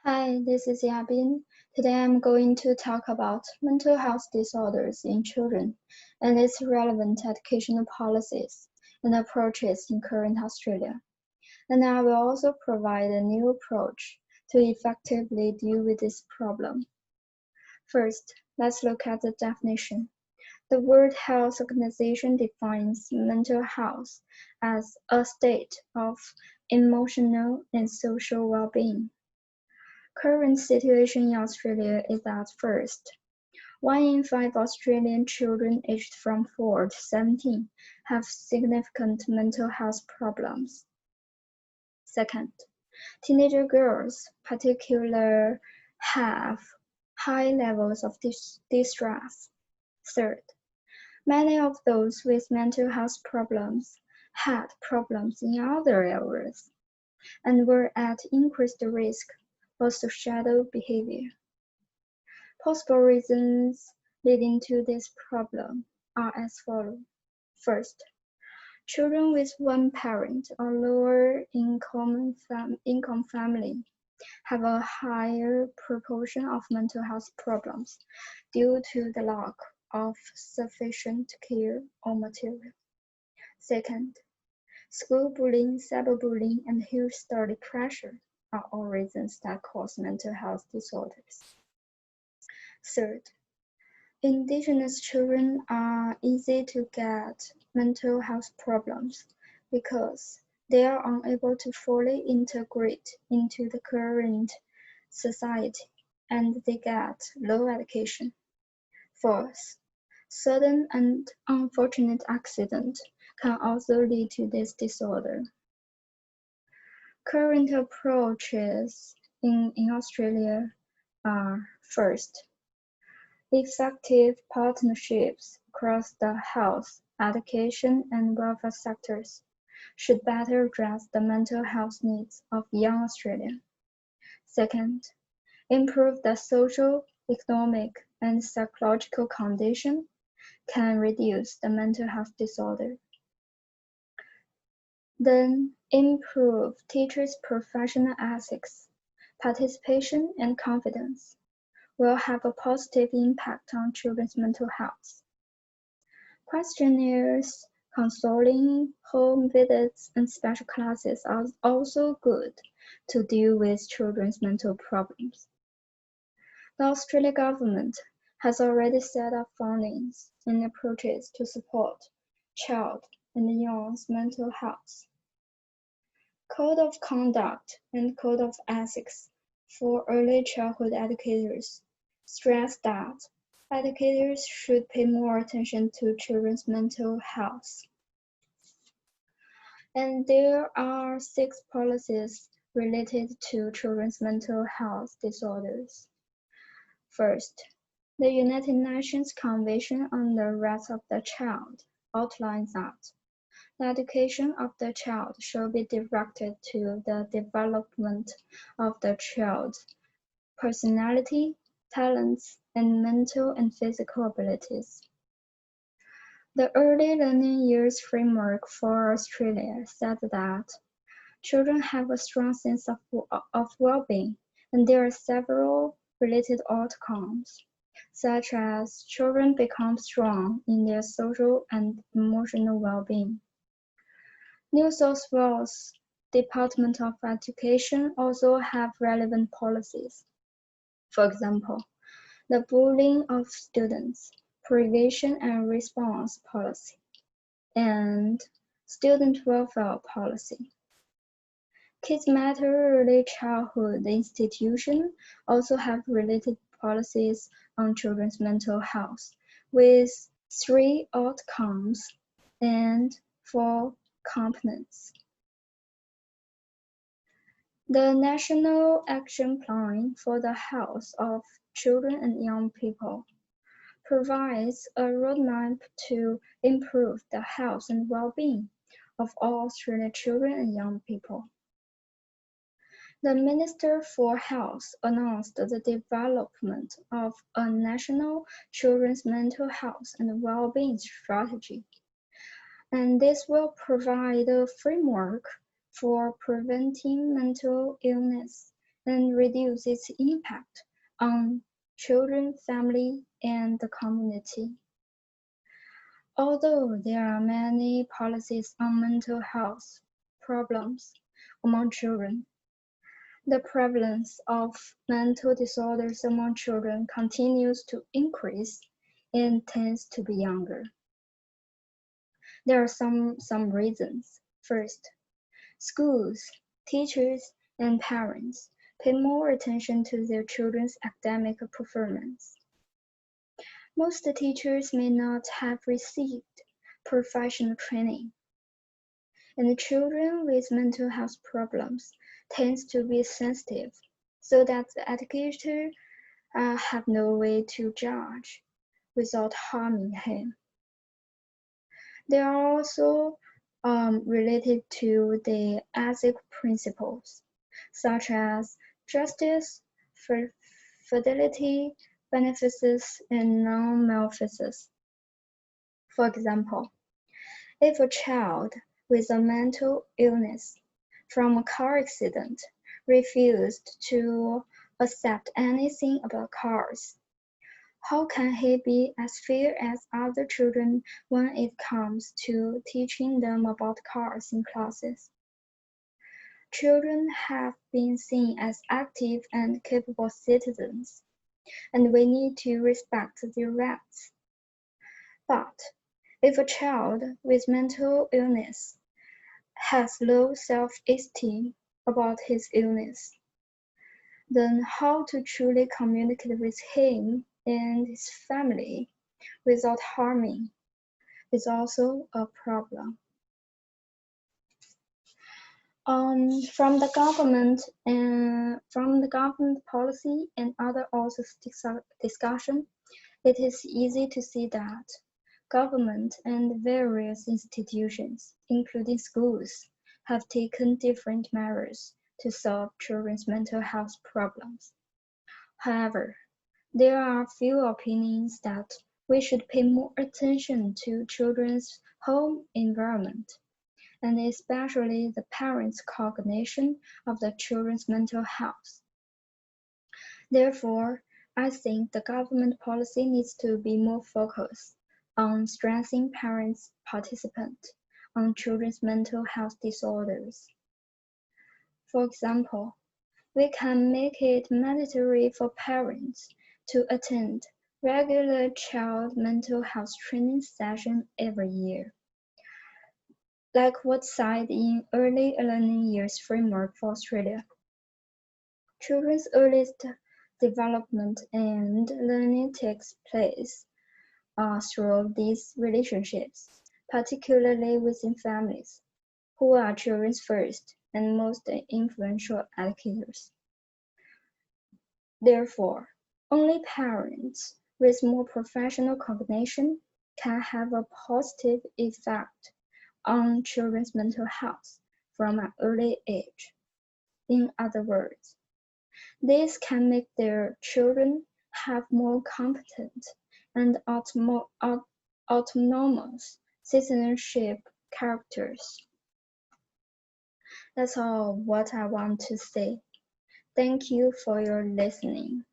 Hi, this is Yabin. Today I'm going to talk about mental health disorders in children and its relevant educational policies and approaches in current Australia. And I will also provide a new approach to effectively deal with this problem. First, let's look at the definition. The World Health Organization defines mental health as a state of emotional and social well-being. Current situation in Australia is that first, 1 in 5 Australian children aged from 4 to 17 have significant mental health problems. Second, teenager girls particularly have high levels of distress. Third, many of those with mental health problems had problems in other areas and were at increased risk for suicidal behavior. Possible reasons leading to this problem are as follows. First, children with one parent or lower income family have a higher proportion of mental health problems due to the lack of sufficient care or material. Second, school bullying, cyberbullying, and huge study pressure are all reasons that cause mental health disorders. Third, Indigenous children are easy to get mental health problems because they are unable to fully integrate into the current society and they get low education. Fourth, sudden and unfortunate accident can also lead to this disorder. Current approaches in Australia are first, effective partnerships across the health, education, and welfare sectors should better address the mental health needs of young Australians. Second, improve the social, economic, and psychological condition can reduce the mental health disorder. Then, improve teachers' professional ethics, participation, and confidence will have a positive impact on children's mental health. Questionnaires, counseling, home visits, and special classes are also good to deal with children's mental problems. The Australian government has already set up fundings and approaches to support child and young's mental health. Code of Conduct and Code of Ethics for early childhood educators stress that educators should pay more attention to children's mental health. And there are 6 policies related to children's mental health disorders. First, the United Nations Convention on the Rights of the Child outlines that the education of the child shall be directed to the development of the child's personality, talents, and mental and physical abilities. The Early Learning Years Framework for Australia said that children have a strong sense of well-being, and there are several related outcomes, such as children become strong in their social and emotional well-being. New South Wales Department of Education also have relevant policies. For example, the Bullying of Students, Prevention and Response Policy, and Student Welfare Policy. Kids Matter Early Childhood Institution also have related policies on children's mental health, with 3 outcomes and 4 components. The National Action Plan for the Health of Children and Young People provides a roadmap to improve the health and well-being of all Australian children and young people. The Minister for Health announced the development of a national children's mental health and well-being strategy, and this will provide a framework for preventing mental illness and reduce its impact on children, family, and the community. Although there are many policies on mental health problems among children, the prevalence of mental disorders among children continues to increase and tends to be younger. There are some reasons. First, schools, teachers, and parents pay more attention to their children's academic performance. Most teachers may not have received professional training, and children with mental health problems tend to be sensitive, so that the educator have no way to judge without harming him. They are also related to the ethic principles, such as justice, fidelity, beneficence, and non-maleficence. For example, if a child with a mental illness from a car accident refused to accept anything about cars, how can he be as fair as other children when it comes to teaching them about cars in classes? Children have been seen as active and capable citizens, and we need to respect their rights. But if a child with mental illness has low self-esteem about his illness, then how to truly communicate with him and his family without harming is also a problem. From the government policy and other authors' discussion, it is easy to see that government and various institutions, including schools, have taken different measures to solve children's mental health problems. However, there are few opinions that we should pay more attention to children's home environment, and especially the parents' cognition of the children's mental health. Therefore, I think the government policy needs to be more focused on strengthening parents' participation on children's mental health disorders. For example, we can make it mandatory for parents to attend regular child mental health training sessions every year, like what's cited in Early Learning Years Framework for Australia. Children's earliest development and learning takes place through these relationships, particularly within families, who are children's first and most influential educators. Therefore, only parents with more professional cognition can have a positive effect on children's mental health from an early age. In other words, this can make their children have more competent and autonomous citizenship characters. That's all what I want to say. Thank you for your listening.